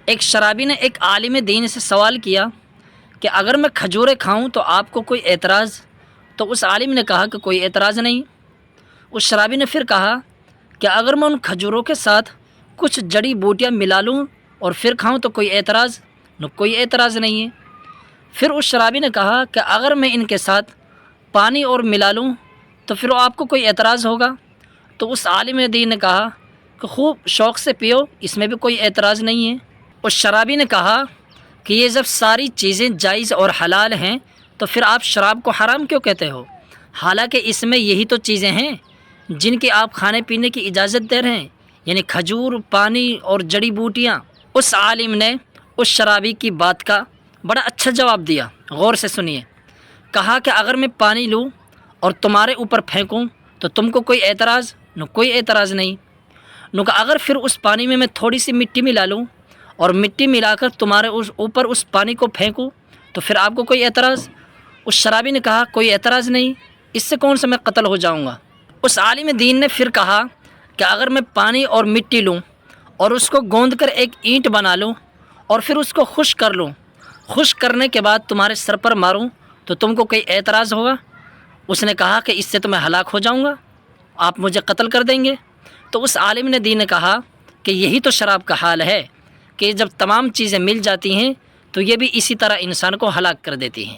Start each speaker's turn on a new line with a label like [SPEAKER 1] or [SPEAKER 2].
[SPEAKER 1] ایک شرابی نے ایک عالم دین سے سوال کیا کہ اگر میں کھجوریں کھاؤں تو آپ کو کوئی اعتراض؟ تو اس عالم نے کہا کہ کوئی اعتراض نہیں۔ اس شرابی نے پھر کہا کہ اگر میں ان کھجوروں کے ساتھ کچھ جڑی بوٹیاں ملا لوں اور پھر کھاؤں تو کوئی اعتراض؟ کوئی اعتراض نہیں ہے۔ پھر اس شرابی نے کہا کہ اگر میں ان کے ساتھ پانی اور ملا لوں تو پھر آپ کو کوئی اعتراض ہوگا؟ تو اس عالم دین نے کہا کہ خوب شوق سے پیو، اس میں بھی کوئی اعتراض نہیں ہے۔ اس شرابی نے کہا کہ یہ جب ساری چیزیں جائز اور حلال ہیں تو پھر آپ شراب کو حرام کیوں کہتے ہو؟ حالانکہ اس میں یہی تو چیزیں ہیں جن کی آپ کھانے پینے کی اجازت دے رہے ہیں، یعنی کھجور، پانی اور جڑی بوٹیاں۔ اس عالم نے اس شرابی کی بات کا بڑا اچھا جواب دیا، غور سے سنیے۔ کہا کہ اگر میں پانی لوں اور تمہارے اوپر پھینکوں تو تم کو کوئی اعتراض؟ کوئی اعتراض نہیں۔ کہ اگر پھر اس پانی میں تھوڑی سی مٹی ملا لوں اور مٹی ملا کر تمہارے اوپر اس پانی کو پھینکوں تو پھر آپ کو کوئی اعتراض؟ اس شرابی نے کہا کوئی اعتراض نہیں، اس سے کون سا میں قتل ہو جاؤں گا؟ اس عالم دین نے پھر کہا کہ اگر میں پانی اور مٹی لوں اور اس کو گوندھ کر ایک اینٹ بنا لوں اور پھر اس کو خشک کر لوں، خشک کرنے کے بعد تمہارے سر پر ماروں تو تم کو کوئی اعتراض ہوگا؟ اس نے کہا کہ اس سے تو میں ہلاک ہو جاؤں گا، آپ مجھے قتل کر دیں گے۔ تو اس عالم نے دین نے کہا کہ یہی تو شراب کا حال ہے کہ جب تمام چیزیں مل جاتی ہیں تو یہ بھی اسی طرح انسان کو ہلاک کر دیتی ہیں۔